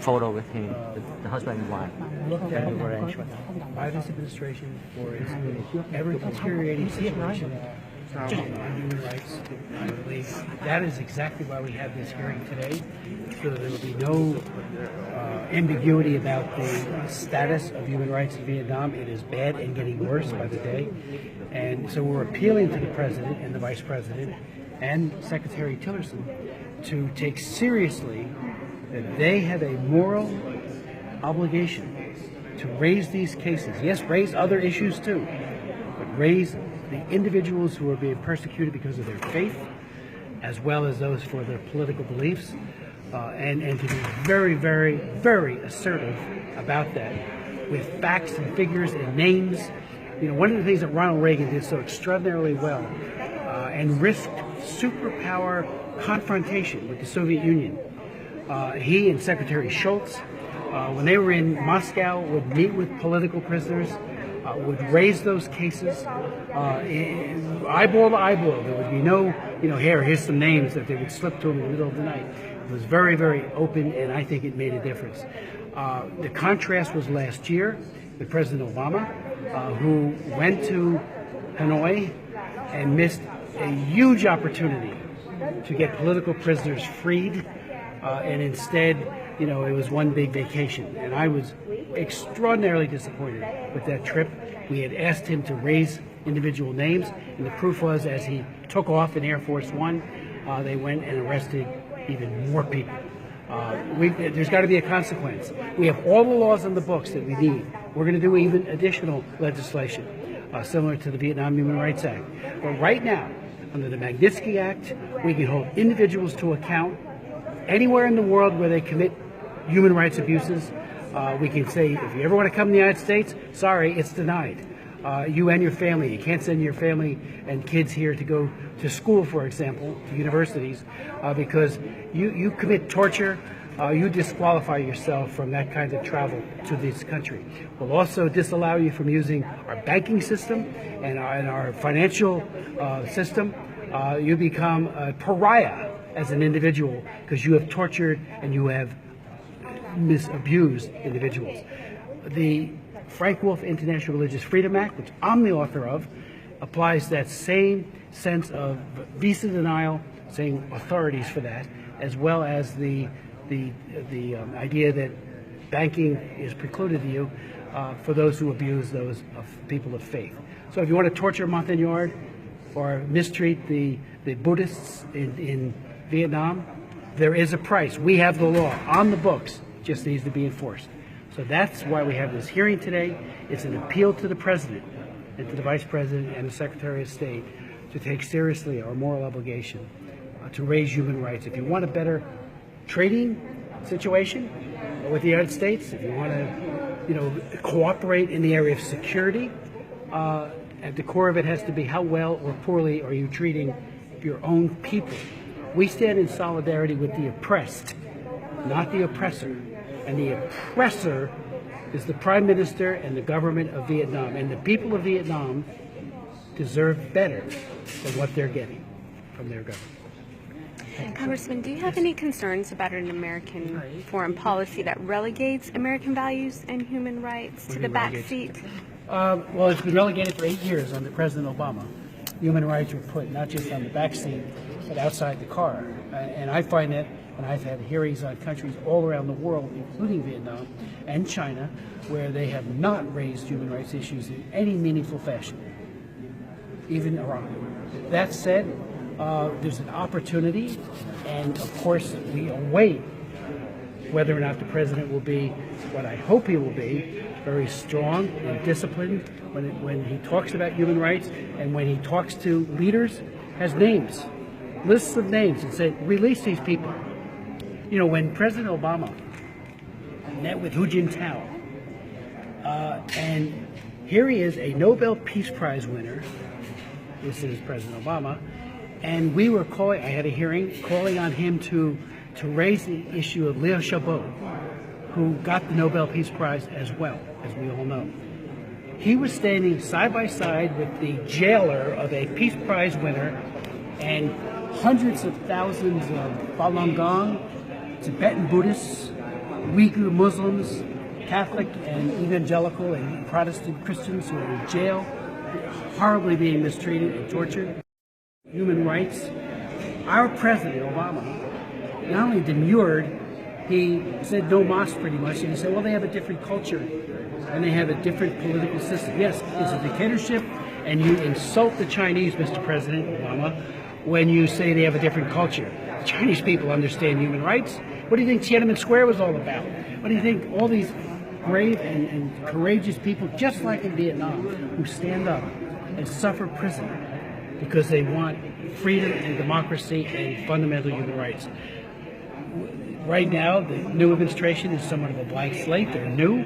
photo with him, the husband and wife. Can you arrange one? By this administration for its ever-deteriorating situation on human rights. I believe that is exactly why we have this hearing today, so that there will be no ambiguity about the status of human rights in Vietnam. It is bad and getting worse by the day. And so we're appealing to the President and the Vice President and Secretary Tillerson to take seriously that they have a moral obligation to raise these cases. Yes, raise other issues too, but raise the individuals who are being persecuted because of their faith, as well as those for their political beliefs, and to be very, very, very assertive about that with facts and figures and names. You know, one of the things that Ronald Reagan did so extraordinarily well and risked superpower confrontation with the Soviet Union. He and Secretary Shultz, when they were in Moscow, would meet with political prisoners, would raise those cases eyeball to eyeball. There would be no, here's some names that they would slip to him in the middle of the night. It was very, very open, and I think it made a difference. The contrast was last year with President Obama, who went to Hanoi and missed a huge opportunity to get political prisoners freed, and instead, it was one big vacation. And I was extraordinarily disappointed with that trip. We had asked him to raise individual names, and the proof was, as he took off in Air Force One, they went and arrested even more people. There's got to be a consequence. We have all the laws on the books that we need. We're going to do even additional legislation, similar to the Vietnam Human Rights Act. But right now, under the Magnitsky Act, we can hold individuals to account anywhere in the world where they commit human rights abuses. We can say, if you ever want to come to the United States, sorry, it's denied. You and your family, you can't send your family and kids here to go to school, for example, to universities, because you commit torture, you disqualify yourself from that kind of travel to this country. We'll also disallow you from using our banking system and our financial system. You become a pariah as an individual because you have tortured and you have abused individuals. The Frank Wolf International Religious Freedom Act, which I'm the author of, applies that same sense of visa denial, same authorities for that, as well as the idea that banking is precluded to you for those who abuse those of people of faith. So if you want to torture Montagnard or mistreat the Buddhists in Vietnam, there is a price. We have the law on the books. It just needs to be enforced. So that's why we have this hearing today. It's an appeal to the President and to the Vice President and the Secretary of State to take seriously our moral obligation to raise human rights. If you want a better trading situation with the United States, if you want to cooperate in the area of security, at the core of it has to be how well or poorly are you treating your own people. We stand in solidarity with the oppressed, not the oppressor. And the oppressor is the Prime Minister and the government of Vietnam. And the people of Vietnam deserve better than what they're getting from their government. Congressman, do you have any concerns about an American foreign policy that relegates American values and human rights to the back seat? Well, it's been relegated for 8 years under President Obama. Human rights were put not just on the back seat, but outside the car. And I find that when I've had hearings on countries all around the world, including Vietnam and China, where they have not raised human rights issues in any meaningful fashion, even Iran. That said, there's an opportunity, and of course we await whether or not the President will be what I hope he will be, very strong and disciplined when he talks about human rights, and when he talks to leaders, has names, lists of names, and say, release these people. When President Obama met with Hu Jintao, and here he is, a Nobel Peace Prize winner, this is President Obama, and we were I had a hearing calling on him to raise the issue of Liu Xiaobo, who got the Nobel Peace Prize as well, as we all know. He was standing side by side with the jailer of a Peace Prize winner and hundreds of thousands of Falun Gong, Tibetan Buddhists, Uyghur Muslims, Catholic and evangelical and Protestant Christians who are in jail, horribly being mistreated and tortured. Human rights. Our president, Obama, not only demurred, he said no mas pretty much, and he said, well, they have a different culture and they have a different political system. Yes, it's a dictatorship, and you insult the Chinese, Mr. President Obama, when you say they have a different culture. The Chinese people understand human rights. What do you think Tiananmen Square was all about? What do you think all these brave and courageous people, just like in Vietnam, who stand up and suffer prison because they want freedom and democracy and fundamental human rights? Right now, the new administration is somewhat of a blank slate. They're new.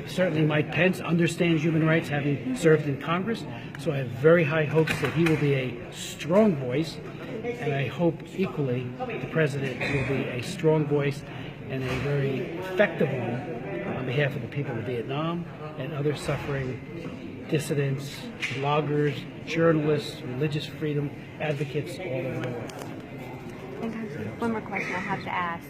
Certainly Mike Pence understands human rights, having served in Congress, so I have very high hopes that he will be a strong voice, and I hope equally the President will be a strong voice and a very effective one on behalf of the people of Vietnam and other suffering dissidents, bloggers, journalists, religious freedom advocates all over the world. One more question I have to ask.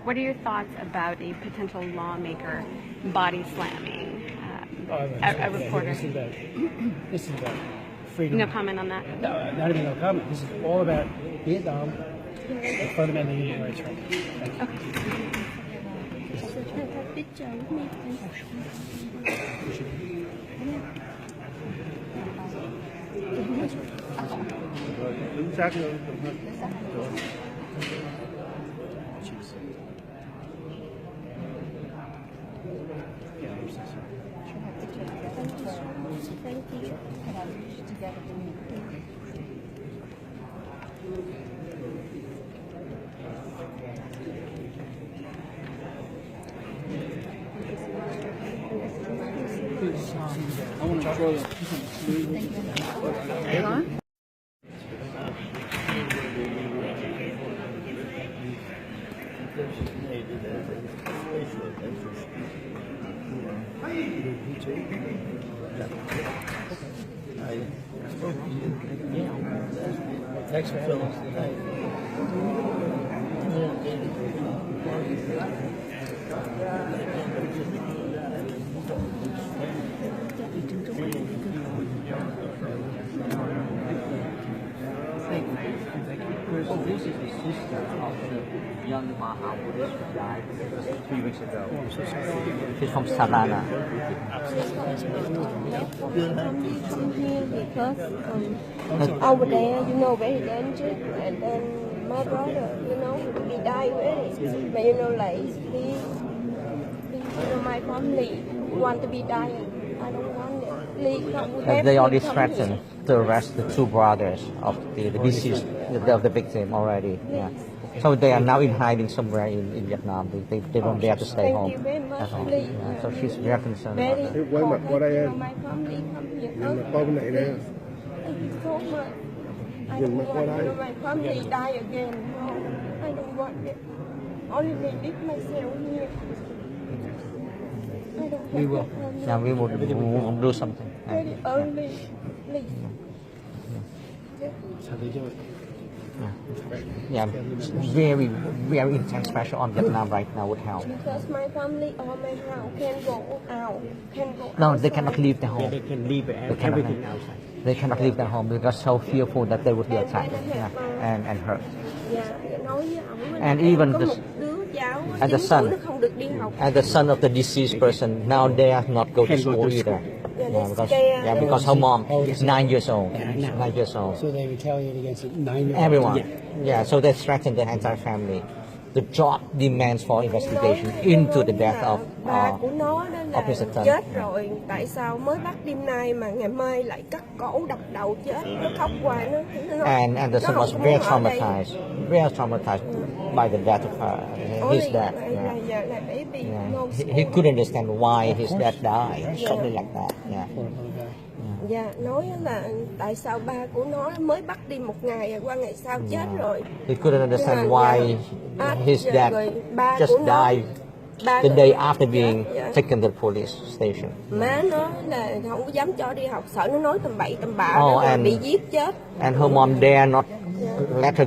What are your thoughts about a potential lawmaker body slamming a reporter? This is about freedom. No comment on that? No, not even no comment. This is all about Vietnam and fundamental human rights. I want to show you. Thanks for having us tonight. This is the sister of the young Maha Buddhist who died 3 weeks ago. She's from Savannah. Because over there, very dangerous, and then my brother, he died already. But like he my family want to be dying. I don't want it. They already threatened to arrest the 2 brothers of the deceased, of the victim already. Yeah. So they are now in hiding somewhere in Vietnam. They don't dare to stay home. Thank you very much. That's all. Yeah. So she's very concerned about that. Very Quay mặt qua đây em. my family come here. Nhìn mặt qua bên này nè. Thank you so much. I Nhìn don't mặt qua đây. want my family die again. No, I don't want it. Only leave myself here. I don't We want will. my family. Yeah, we will do something. Very early, please. Yeah, very, very intense pressure on Vietnam right now would help. Because my family or my house can go out, No, they cannot leave the Yeah, home. they can leave everything outside. They cannot leave their home because so fearful that they would be attacked, and hurt. Dạ, nói với ổng And là even có the- một đứa cháu and the 9 son. tuổi nó không được đi học. And the son of the deceased person now dare not go to Can't go school to either. school. Because her mom is 9 years old. 9 years old. So they retaliate against it. 9-year-old. Everyone. Yeah, so they threatened the entire family. The job demands for investigation into the death of Ba của nó đó of Mr. là Tấn. chết rồi, tại sao mới bắt đêm nay mà ngày mai lại cắt cổ đập đầu chết? Nó khóc hoài nó And the son nó was không very muốn ở đây. traumatized by the death of his dad. Yeah. Là baby, Yeah. no He couldn't understand why his dad died, something like that. Yeah. Dạ, nói là tại sao ba của nó mới bắt đi một ngày, qua ngày sau chết rồi. He couldn't understand Nhưng mà why his dad rồi ba just của nó- died ba the của day nó- after being dạ. taken to the police station. Má nó là không có dám cho đi học, sợ nó nói tầm bậy tầm bạ Oh, rồi and- bị giết chết. And her mom dare not let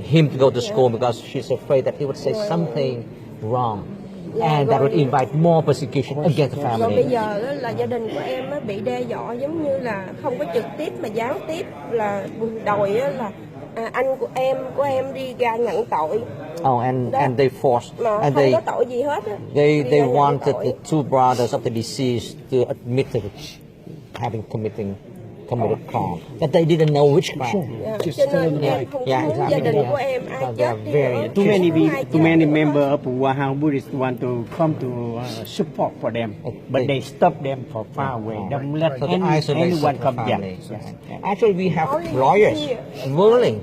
him to go to school because she's afraid that he would say something wrong. And that would invite more persecution against the Rồi bây family. giờ đó là gia đình của em á, bị đe dọa giống như là không có trực tiếp mà gián tiếp là đòi á, là anh của em đi ra nhận tội. Oh, and they forced, Mà and không có tội gì hết á. they Đi ra nhận wanted tội. the two brothers of the deceased to admit to having committed crime, but they didn't know which crime. Cho nên em không có muốn gia đình của em ai chết đi nữa. Too many members of Wahang Buddhist want to come to support for them, but they stop them for far away. Don't let So the isolation anyone of the come here. family. Actually, we have lawyers willing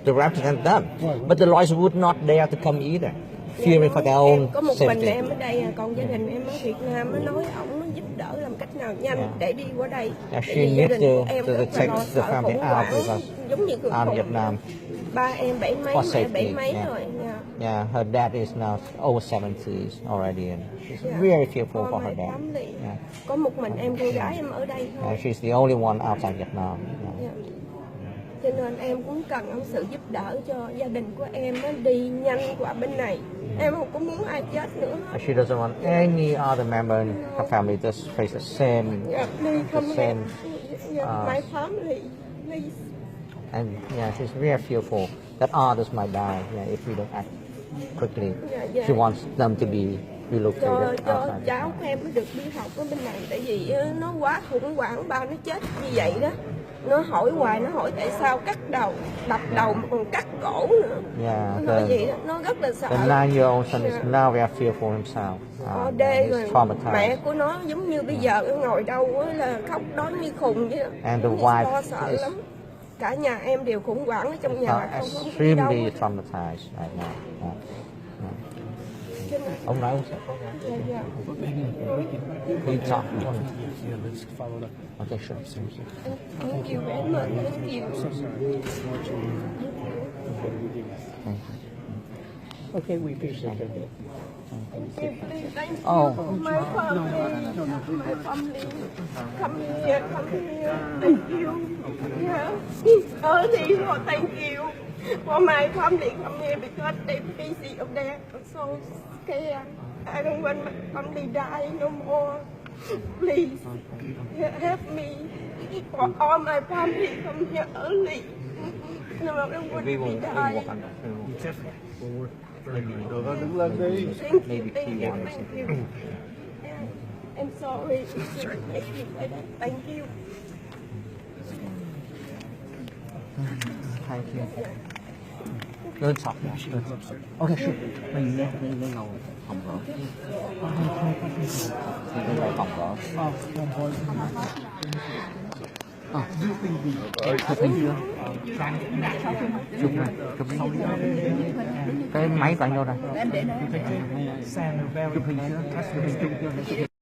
to represent them, but the lawyers would not dare to come either, fearing for their own Có một mình safety. em ở đây, còn gia đình em ở Việt Nam mới nói ổng giúp đỡ làm cách nào nhanh để đi qua đây. Yeah, Tại she vì gia needs đình của em to rất là take lo the sợ family khủng out hoảng, because giống như out of Vietnam. ba em 70 mấy, For mẹ safety, 70 mấy yeah. rồi. Yeah, her dad is now over 70s already, and she's Yeah. very fearful for My her dad. family. Yeah. Có một mình em con gái em ở đây thôi. And she's the only one outside Vietnam. Yeah. Yeah. Cho nên em cũng cần ông sự giúp đỡ cho gia đình của em nó đi nhanh qua bên này. Em không có muốn ai chết nữa. And she doesn't want any other member in her family to face the same, Yeah, please come the here. same. Yeah, my family, please. And yeah, she's very fearful that others might die. Yeah, if we don't act quickly. Yeah. She wants them to be Cho relocated cháu outside. của em mới được đi học ở bên này, tại vì nó quá khủng hoảng, ba nó chết như vậy đó. Nó hỏi hoài, nó hỏi tại sao cắt đầu, đập đầu mà còn cắt cổ nữa. Yeah, Nó nói vậy đó, nó rất là sợ. The 9-year-old son is now very fearful himself. Ở đây He's rồi traumatized. mẹ của nó giống như bây giờ nó ngồi đâu á là khóc đói như khùng vậy đó. And the Giống như wife lo sợ is- lắm. Cả nhà em đều khủng hoảng ở trong nhà, không có đi đâu. Extremely traumatized right now. Yeah. Cho nên- Ông nói ông sẽ có Dạ. Please talk. Okay, sure. Thank you very much. Thank you. Okay, we appreciate it. Thank you. Oh. My family. My family. Come here. Come here. Thank you. Yeah. Early, thank you. For my family come here because they busy up there. I'm so scared. I don't want my family die no more. Please help me. For all my family come here early. No, I don't want to be die. Thank you. I'm sorry. Thank you. Thank you. Lên sọc. Okay, sure. Mình lên ngồi phòng gỡ. Mình lên phòng gỡ. Chụp hình chưa? Chụp này, chụp hình. Cái máy của anh đâu rồi? Chụp hình chưa? Chụp hình chưa?